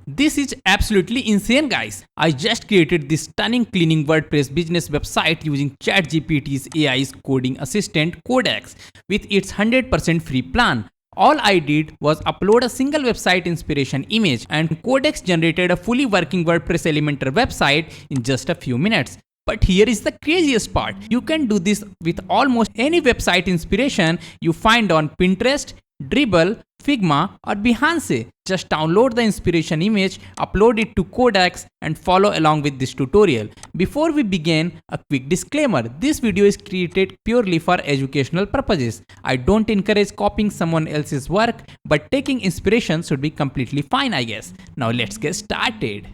This is absolutely insane, guys. I just created this stunning cleaning WordPress business website using ChatGPT's AI's coding assistant Codex with its 100% free plan. All I did was upload a single website inspiration image, and Codex generated a fully working WordPress Elementor website in just a few minutes. But here is the craziest part. You can do this with almost any website inspiration you find on Pinterest, Dribble, Figma, or Behance. Just download the inspiration image, upload it to Codex, and follow along with this tutorial. Before we begin, a quick disclaimer. This video is created purely for educational purposes. I don't encourage copying someone else's work, but taking inspiration should be completely fine, I guess. Now let's get started.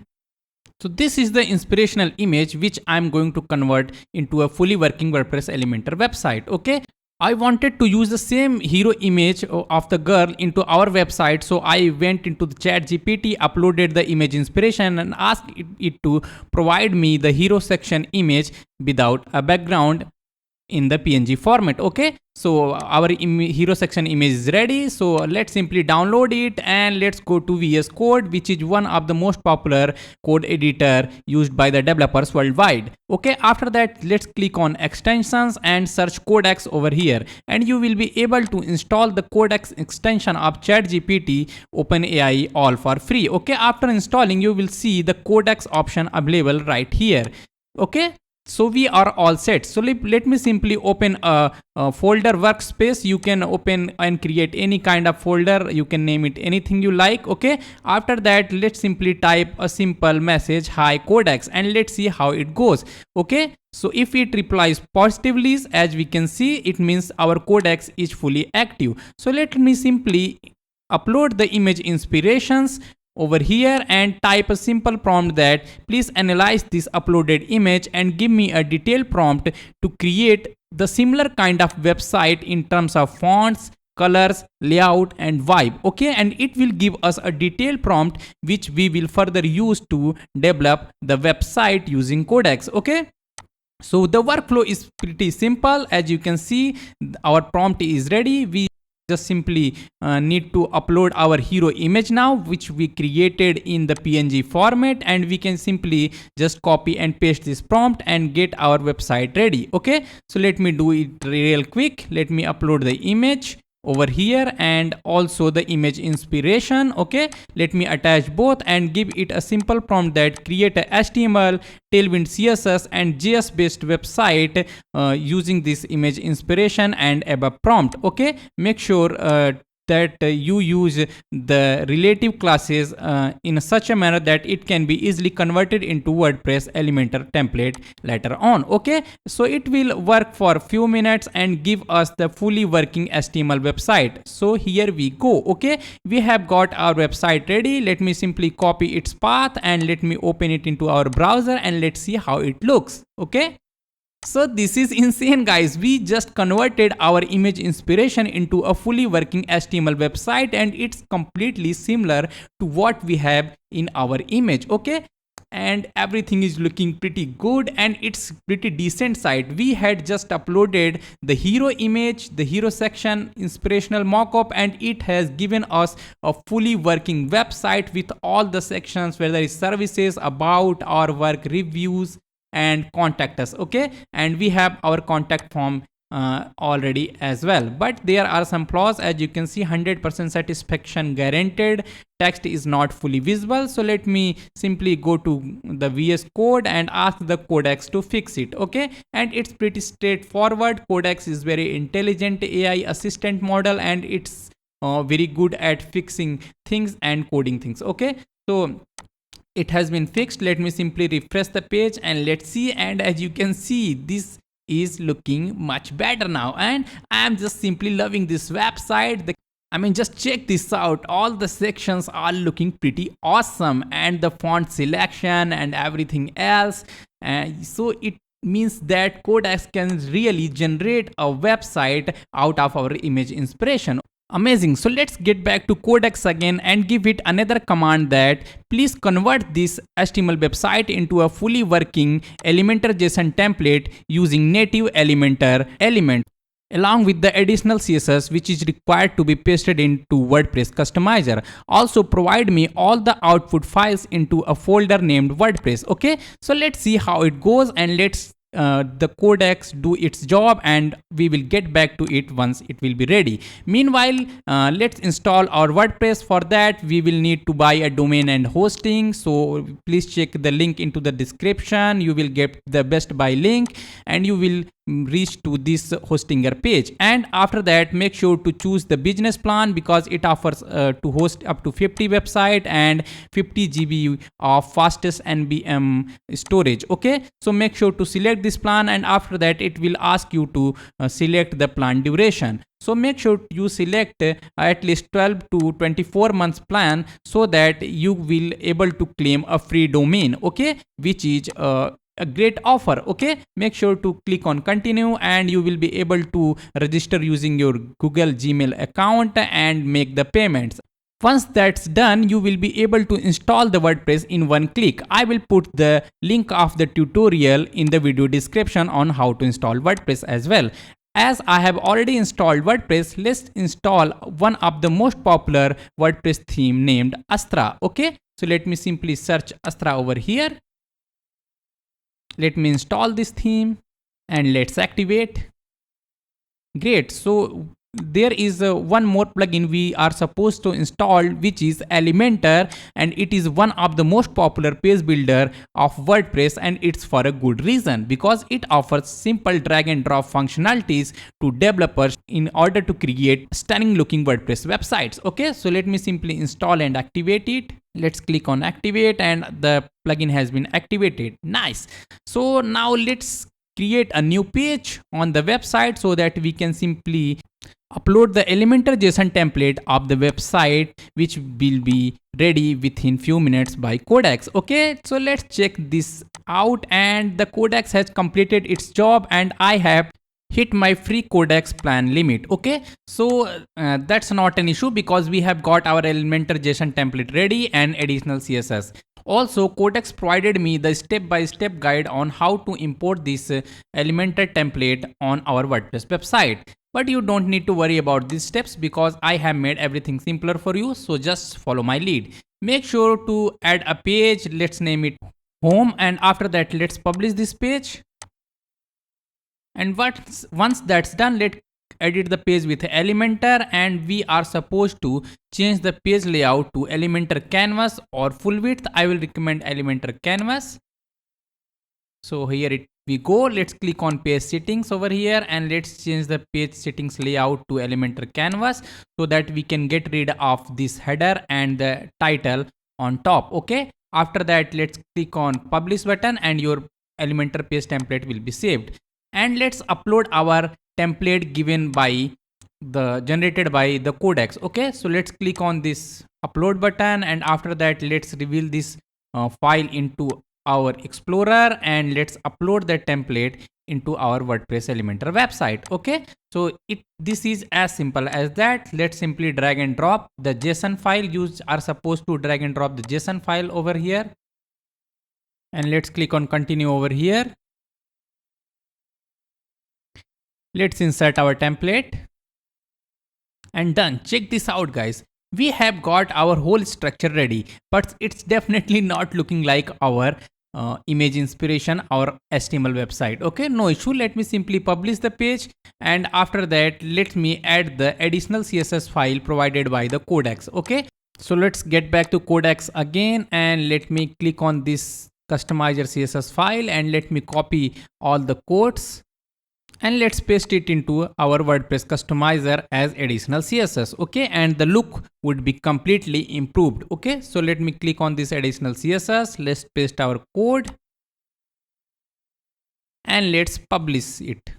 So this is the inspirational image which I'm going to convert into a fully working WordPress Elementor website. Okay. I wanted to use the same hero image of the girl into our website, so I went into the ChatGPT, uploaded the image inspiration, and asked it to provide me the hero section image without a background in the PNG format. Okay, so our hero section image is ready. So let's simply download it and let's go to VS Code, which is one of the most popular code editor used by the developers worldwide. Okay, after that let's click on extensions and search Codex over here, and you will be able to install the Codex extension of ChatGPT OpenAI all for free. Okay, after installing you will see the Codex option available right here. Okay, so we are all set. So let me simply open a folder workspace. You can open and create any kind of folder. You can name it anything you like. Okay. After that, let's simply type a simple message, "Hi Codex," and let's see how it goes. Okay. So if it replies positively, as we can see, it means our Codex is fully active. So let me simply upload the image inspirations over here and type a simple prompt that please analyze this uploaded image and give me a detailed prompt to create the similar kind of website in terms of fonts, colors, layout, and vibe. Okay, and it will give us a detailed prompt which we will further use to develop the website using Codex. Okay, so the workflow is pretty simple. As you can see, our prompt is ready. We just simply need to upload our hero image now, which we created in the PNG format, and we can simply just copy and paste this prompt and get our website ready. Okay, so let me do it real quick. Let me upload the image over here and also the image inspiration. Okay, let me attach both and give it a simple prompt that create a HTML, Tailwind CSS, and JS based website using this image inspiration and above prompt. Okay, make sure that you use the relative classes in such a manner that it can be easily converted into WordPress Elementor template later on. Okay, so it will work for a few minutes and give us the fully working HTML website. So here we go. Okay, we have got our website ready. Let me simply copy its path and let me open it into our browser and let's see how it looks. Okay, so this is insane, guys. We just converted our image inspiration into a fully working HTML website, and it's completely similar to what we have in our image. Okay, and everything is looking pretty good and it's pretty decent site. We had just uploaded the hero image, the hero section inspirational mockup, and it has given us a fully working website with all the sections, whether it's services, about, our work, reviews, and contact us. Okay, and we have our contact form already as well, but there are some flaws. As you can see, 100% satisfaction guaranteed. Text is not fully visible. So let me simply go to the VS Code and ask the Codex to fix it. Okay, and it's pretty straightforward. Codex is very intelligent AI assistant model, and it's very good at fixing things and coding things. Okay, so it has been fixed. Let me simply refresh the page and let's see. And as you can see, this is looking much better now, and I am just simply loving this website. Just check this out. All the sections are looking pretty awesome, and the font selection and everything else. So it means that Codex can really generate a website out of our image inspiration. Amazing. So let's get back to Codex again and give it another command that please convert this HTML website into a fully working Elementor JSON template using native Elementor element. along with the additional CSS which is required to be pasted into WordPress customizer. Also provide me all the output files into a folder named WordPress. Okay, so let's see how it goes, and let's the codex do its job, and we will get back to it once it will be ready. Meanwhile, let's install our WordPress. For that we will need to buy a domain and hosting, so please check the link into the description. You will get the best buy link and you will reach to this hostinger page. And after that, make sure to choose the business plan because it offers to host up to 50 website and 50 GB of fastest NVMe storage. Okay, so make sure to select this plan, and after that it will ask you to select the plan duration. So make sure you select at least 12 to 24 months plan so that you will able to claim a free domain, okay, which is a great offer. Okay, make sure to click on continue and you will be able to register using your Google Gmail account and make the payments. Once that's done, you will be able to install the WordPress in one click. I will put the link of the tutorial in the video description on how to install WordPress as well. As I have already installed WordPress, let's install one of the most popular WordPress theme named Astra. Okay, so let me simply search Astra over here. Let me install this theme and let's activate. Great. So there is one more plugin we are supposed to install, which is Elementor, and it is one of the most popular page builder of WordPress, and it's for a good reason because it offers simple drag and drop functionalities to developers in order to create stunning looking WordPress websites. Okay, so let me simply install and activate it. Let's click on activate and the plugin has been activated. Nice. So now let's create a new page on the website so that we can simply upload the Elementor JSON template of the website, which will be ready within few minutes by Codex. Okay, so let's check this out, and the Codex has completed its job and I have hit my free Codex plan limit. Okay, so that's not an issue because we have got our Elementor JSON template ready and additional CSS. Also, Codex provided me the step-by-step guide on how to import this Elementor template on our WordPress website. But you don't need to worry about these steps because I have made everything simpler for you. So just follow my lead. Make sure to add a page. Let's name it home. And after that, let's publish this page. And once that's done, let's edit the page with Elementor, and we are supposed to change the page layout to Elementor canvas or full width. I will recommend Elementor canvas. So here we go. Let's click on page settings over here and let's change the page settings layout to Elementor canvas so that we can get rid of this header and the title on top. Okay, after that let's click on publish button and your Elementor page template will be saved. And let's upload our template given by the generated by the Codex. Okay, so let's click on this upload button and after that let's reveal this file into our Explorer and let's upload the template into our WordPress Elementor website. Okay, so this is as simple as that. Let's simply drag and drop the JSON file. You are supposed to drag and drop the JSON file over here and let's click on continue over here. Let's insert our template and done. Check this out, guys. We have got our whole structure ready, but it's definitely not looking like our image inspiration or HTML website. Okay, no issue. Let me simply publish the page and after that let me add the additional CSS file provided by the Codex. Okay, so let's get back to Codex again and let me click on this customizer CSS file and let me copy all the codes and let's paste it into our WordPress customizer as additional CSS. Okay, and the look would be completely improved. Okay, so let me click on this additional CSS. Let's paste our code and let's publish it.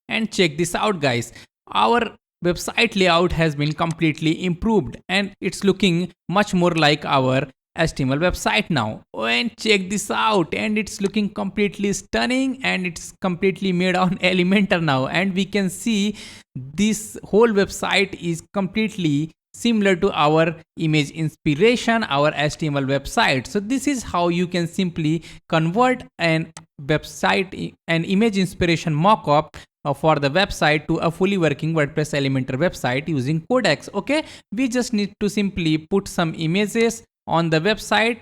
And check this out, guys. Our website layout has been completely improved and it's looking much more like our HTML website now. And check this out, and it's looking completely stunning and it's completely made on Elementor now, and we can see this whole website is completely similar to our image inspiration, our HTML website. So this is how you can simply convert an image inspiration mockup for the website to a fully working WordPress Elementor website using Codex. Okay, we just need to simply put some images on the website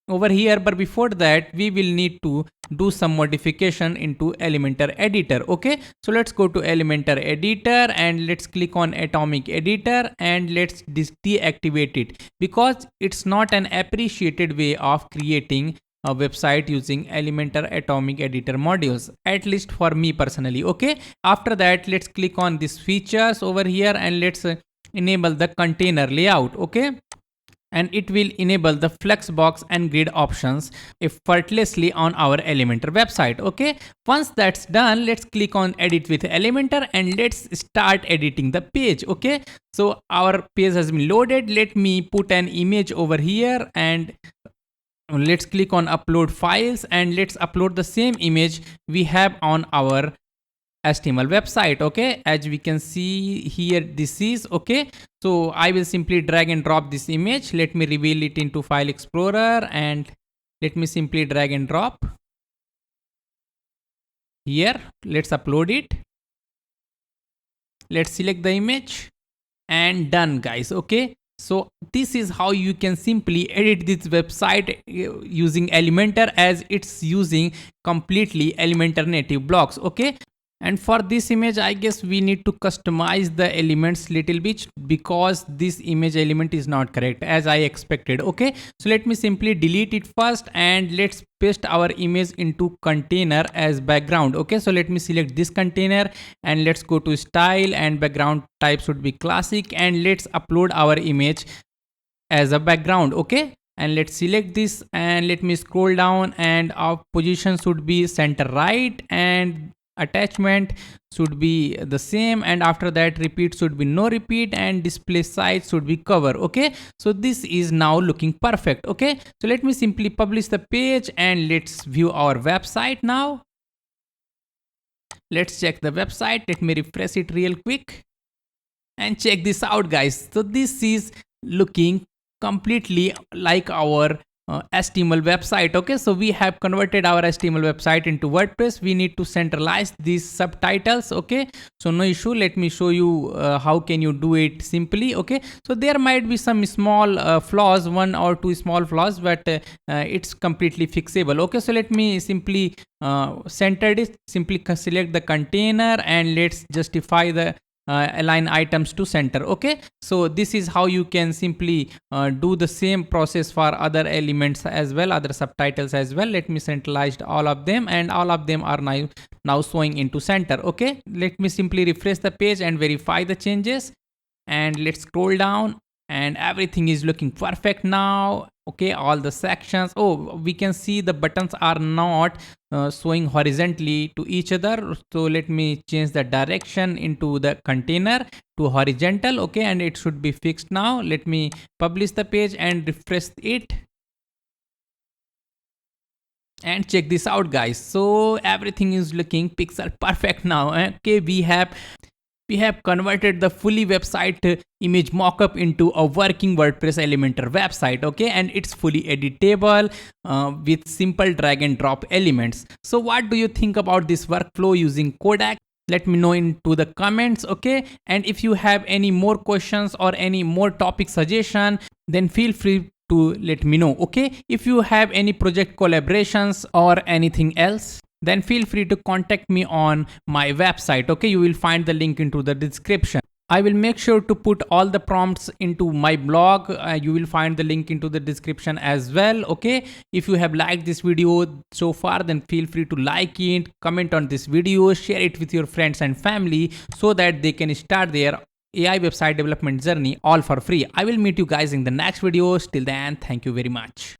over here, but before that we will need to do some modification into Elementor editor. Okay, so let's go to Elementor editor and let's click on atomic editor and let's deactivate it, because it's not an appreciated way of creating a website using Elementor atomic editor modules, at least for me personally. Okay, after that let's click on these features over here and let's enable the container layout. Okay, and it will enable the flexbox and grid options effortlessly on our Elementor website. Okay, once that's done, let's click on edit with Elementor and let's start editing the page. Okay, so our page has been loaded. Let me put an image over here and let's click on upload files and let's upload the same image we have on our HTML website. Okay, as we can see here, this is okay. So I will simply drag and drop this image. Let me reveal it into File Explorer and let me simply drag and drop here. Let's upload it. Let's select the image and done, guys. Okay, so this is how you can simply edit this website using Elementor, as it's using completely Elementor native blocks. Okay, and for this image I guess we need to customize the elements little bit, because this image element is not correct as I expected. Okay, so let me simply delete it first and let's paste our image into container as background. Okay, so let me select this container and let's go to style and background type should be classic and let's upload our image as a background. Okay, and let's select this and let me scroll down and our position should be center right and attachment should be the same, and after that repeat should be no repeat and display size should be cover. Okay, so this is now looking perfect. Okay, so let me simply publish the page and let's view our website now. Let's check the website. Let me refresh it real quick and check this out, guys. So this is looking completely like our HTML website. Okay, so we have converted our HTML website into WordPress. We need to centralize these subtitles. Okay, so no issue. Let me show you how can you do it simply. Okay, so there might be some small flaws, one or two small flaws, but it's completely fixable. Okay, so let me simply center it. Simply select the container and let's justify the align items to center. Okay, so this is how you can simply do the same process for other elements as well, other subtitles as well. Let me centralize all of them and all of them are now showing into center. Okay, let me simply refresh the page and verify the changes and let's scroll down and everything is looking perfect now. Okay, all the sections, oh, we can see the buttons are not showing horizontally to each other. So let me change the direction into the container to horizontal. Okay, and it should be fixed now. Let me publish the page and refresh it and check this out, guys. So everything is looking pixel perfect now. Okay, we have converted the fully website image mockup into a working WordPress Elementor website. Okay, and it's fully editable with simple drag and drop elements. So what do you think about this workflow using Codex? Let me know into the comments. Okay, and if you have any more questions or any more topic suggestion, then feel free to let me know. Okay, if you have any project collaborations or anything else, then feel free to contact me on my website. Okay, you will find the link into the description. I will make sure to put all the prompts into my blog. You will find the link into the description as well. Okay, if you have liked this video so far, then feel free to like it, comment on this video, share it with your friends and family so that they can start their AI website development journey all for free. I will meet you guys in the next video. Till then, thank you very much.